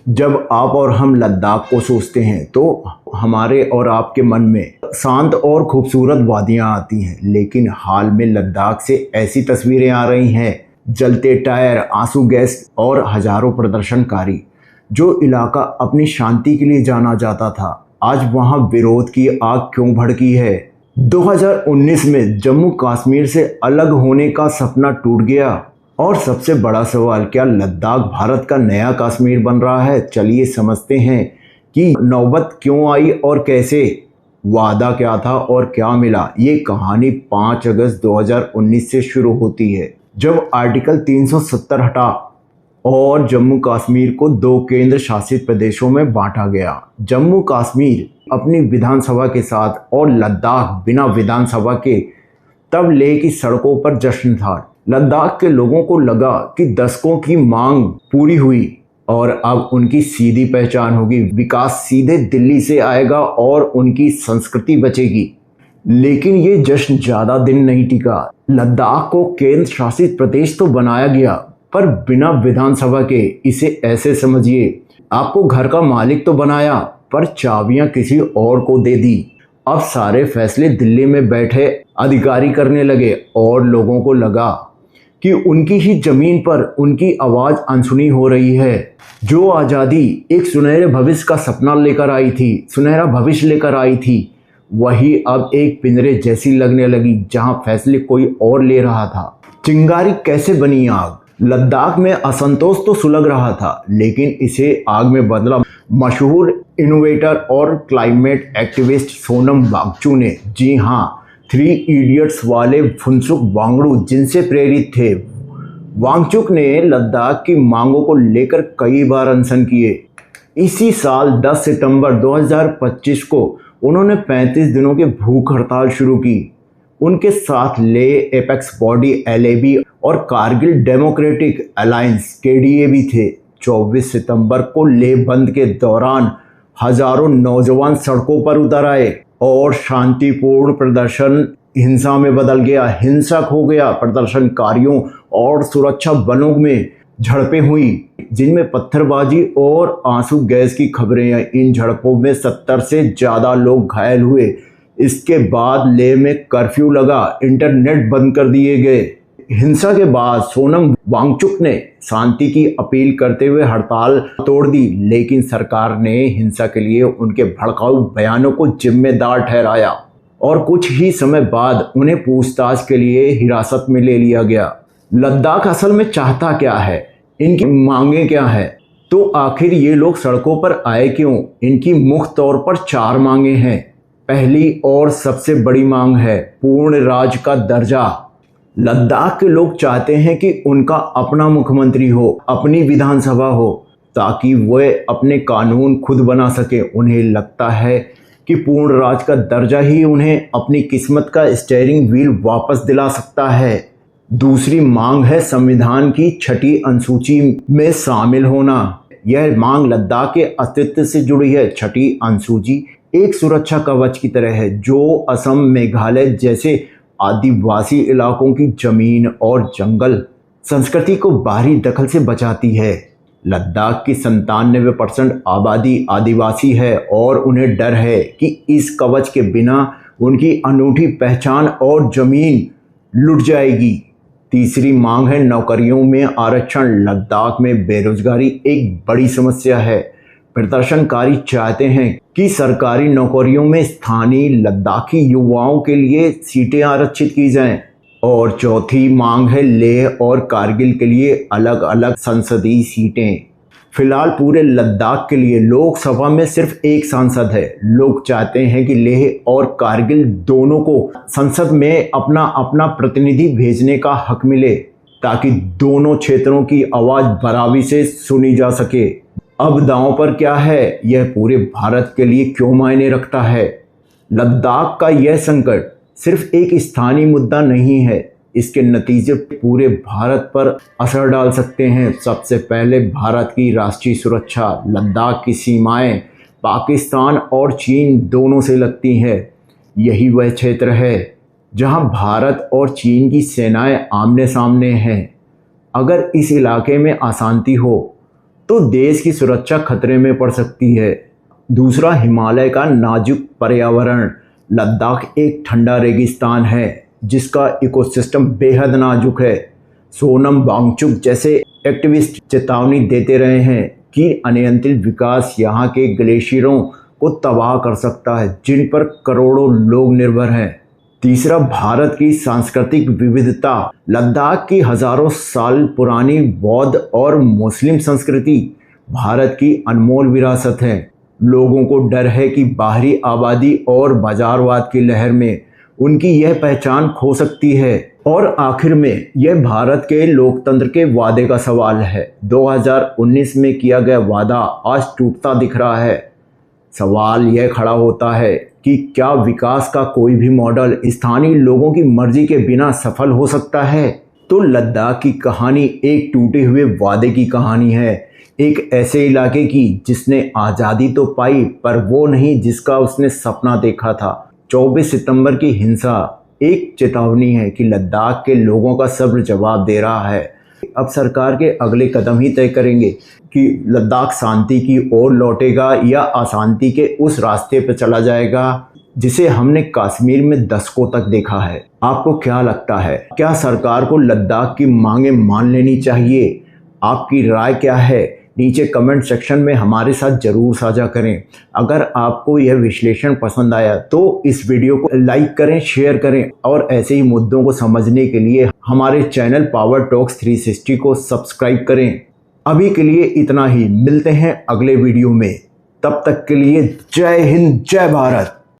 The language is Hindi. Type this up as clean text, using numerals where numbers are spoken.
जब आप और हम लद्दाख को सोचते हैं तो हमारे और आपके मन में शांत और खूबसूरत वादियां आती हैं, लेकिन हाल में लद्दाख से ऐसी तस्वीरें आ रही हैं, जलते टायर, आंसू गैस और हजारों प्रदर्शनकारी। जो इलाका अपनी शांति के लिए जाना जाता था, आज वहां विरोध की आग क्यों भड़की है? 2019 में जम्मू कश्मीर से अलग होने का सपना टूट गया। और सबसे बड़ा सवाल, क्या लद्दाख भारत का नया कश्मीर बन रहा है? चलिए समझते हैं कि नौबत क्यों आई और कैसे, वादा क्या था और क्या मिला। ये कहानी 5 अगस्त 2019 से शुरू होती है, जब आर्टिकल 370 हटा और जम्मू कश्मीर को 2 केंद्र शासित प्रदेशों में बांटा गया। जम्मू कश्मीर अपनी विधानसभा के साथ और लद्दाख बिना विधानसभा के। तब लेह की सड़कों पर जश्न था। लद्दाख के लोगों को लगा कि दशकों की मांग पूरी हुई और अब उनकी सीधी पहचान होगी। विकास सीधे दिल्ली से आएगा और उनकी संस्कृति बचेगी। लेकिन ये जश्न ज्यादा दिन नहीं टिका। लद्दाख को केंद्र शासित प्रदेश तो बनाया गया, पर बिना विधानसभा के। इसे ऐसे समझिए, आपको घर का मालिक तो बनाया, पर चाबियां किसी और को दे दी। अब सारे फैसले दिल्ली में बैठे अधिकारी करने लगे और लोगों को लगा कि उनकी ही जमीन पर उनकी आवाज अनसुनी हो रही है। जो आज़ादी एक सुनहरे भविष्य का सपना लेकर आई थी, सुनहरा भविष्य लेकर आई थी, वही अब एक पिंजरे जैसी लगने लगी, जहां फैसले कोई और ले रहा था। चिंगारी कैसे बनी आग? लद्दाख में असंतोष तो सुलग रहा था, लेकिन इसे आग में बदला मशहूर इनोवेटर और क्लाइमेट एक्टिविस्ट सोनम वांगचुक ने। जी हाँ, 3 इडियट्स वाले फुनसुक वांगडू जिनसे प्रेरित थे। वांगचुक ने लद्दाख की मांगों को लेकर कई बार अनशन किए। इसी साल 10 सितंबर 2025 को उन्होंने 35 दिनों की भूख हड़ताल शुरू की। उनके साथ ले एपेक्स बॉडी LAB और कारगिल डेमोक्रेटिक अलायंस KDA भी थे। 24 सितंबर को लेह बंद के दौरान हजारों नौजवान सड़कों पर उतर आए और शांतिपूर्ण प्रदर्शन हिंसा में बदल गया, हिंसक हो गया। प्रदर्शनकारियों और सुरक्षा बलों में झड़पें हुई, जिनमें पत्थरबाजी और आंसू गैस की खबरें हैं। इन झड़पों में 70 से ज़्यादा लोग घायल हुए। इसके बाद लेह में कर्फ्यू लगा, इंटरनेट बंद कर दिए गए। हिंसा के बाद सोनम वांगचुक ने शांति की अपील करते हुए हड़ताल तोड़ दी, लेकिन सरकार ने हिंसा के लिए उनके भड़काऊ बयानों को जिम्मेदार ठहराया और कुछ ही समय बाद उन्हें पूछताछ के लिए हिरासत में ले लिया गया। लद्दाख असल में चाहता क्या है? इनकी मांगे क्या है? तो आखिर ये लोग सड़कों पर आए क्यों? इनकी मुख्य तौर पर 4 मांगे हैं। पहली और सबसे बड़ी मांग है पूर्ण राज्य का दर्जा। लद्दाख के लोग चाहते हैं कि उनका अपना मुख्यमंत्री हो, अपनी विधानसभा हो, ताकि वे अपने कानून खुद बना सके। उन्हें लगता है कि पूर्ण राज का दर्जा ही उन्हें अपनी किस्मत का स्टीयरिंग व्हील वापस दिला सकता है। दूसरी मांग है संविधान की 6ठी अनुसूची में शामिल होना। यह मांग लद्दाख के अस्तित्व से जुड़ी है। 6ठी अनुसूची एक सुरक्षा कवच की तरह है, जो असम, मेघालय जैसे आदिवासी इलाकों की जमीन और जंगल संस्कृति को बाहरी दखल से बचाती है। लद्दाख की 97% आबादी आदिवासी है और उन्हें डर है कि इस कवच के बिना उनकी अनूठी पहचान और जमीन लुट जाएगी। तीसरी मांग है नौकरियों में आरक्षण। लद्दाख में बेरोजगारी एक बड़ी समस्या है। प्रदर्शनकारी चाहते हैं कि सरकारी नौकरियों में स्थानीय लद्दाखी युवाओं के लिए सीटें आरक्षित की जाएं। और चौथी मांग है लेह और कारगिल के लिए अलग अलग संसदीय सीटें। फिलहाल पूरे लद्दाख के लिए लोकसभा में सिर्फ एक सांसद है। लोग चाहते हैं कि लेह और कारगिल दोनों को संसद में अपना अपना प्रतिनिधि भेजने का हक मिले, ताकि दोनों क्षेत्रों की आवाज बराबरी से सुनी जा सके। अब दांव पर क्या है? यह पूरे भारत के लिए क्यों मायने रखता है? लद्दाख का यह संकट सिर्फ एक स्थानीय मुद्दा नहीं है। इसके नतीजे पूरे भारत पर असर डाल सकते हैं। सबसे पहले भारत की राष्ट्रीय सुरक्षा। लद्दाख की सीमाएं पाकिस्तान और चीन दोनों से लगती हैं। यही वह क्षेत्र है जहां भारत और चीन की सेनाएं आमने सामने हैं। अगर इस इलाके में अशांति हो तो देश की सुरक्षा खतरे में पड़ सकती है। दूसरा, हिमालय का नाजुक पर्यावरण। लद्दाख एक ठंडा रेगिस्तान है जिसका इकोसिस्टम बेहद नाजुक है। सोनम वांगचुक जैसे एक्टिविस्ट चेतावनी देते रहे हैं कि अनियंत्रित विकास यहाँ के ग्लेशियरों को तबाह कर सकता है, जिन पर करोड़ों लोग निर्भर हैं। तीसरा, भारत की सांस्कृतिक विविधता। लद्दाख की हजारों साल पुरानी बौद्ध और मुस्लिम संस्कृति भारत की अनमोल विरासत है। लोगों को डर है कि बाहरी आबादी और बाजारवाद की लहर में उनकी यह पहचान खो सकती है। और आखिर में यह भारत के लोकतंत्र के वादे का सवाल है। 2019 में किया गया वादा आज टूटता दिख रहा है। सवाल यह खड़ा होता है कि क्या विकास का कोई भी मॉडल स्थानीय लोगों की मर्जी के बिना सफल हो सकता है? तो लद्दाख की कहानी एक टूटे हुए वादे की कहानी है, एक ऐसे इलाके की जिसने आज़ादी तो पाई पर वो नहीं जिसका उसने सपना देखा था। 24 सितंबर की हिंसा एक चेतावनी है कि लद्दाख के लोगों का सब्र जवाब दे रहा है। अब सरकार के अगले कदम ही तय करेंगे कि लद्दाख शांति की ओर लौटेगा या अशांति के उस रास्ते पर चला जाएगा जिसे हमने कश्मीर में दशकों तक देखा है। आपको क्या लगता है, क्या सरकार को लद्दाख की मांगें मान लेनी चाहिए? आपकी राय क्या है? नीचे कमेंट सेक्शन में हमारे साथ जरूर साझा करें। अगर आपको यह विश्लेषण पसंद आया तो इस वीडियो को लाइक करें, शेयर करें और ऐसे ही मुद्दों को समझने के लिए हमारे चैनल पावर टॉक्स 360 को सब्सक्राइब करें। अभी के लिए इतना ही, मिलते हैं अगले वीडियो में। तब तक के लिए जय हिंद, जय भारत।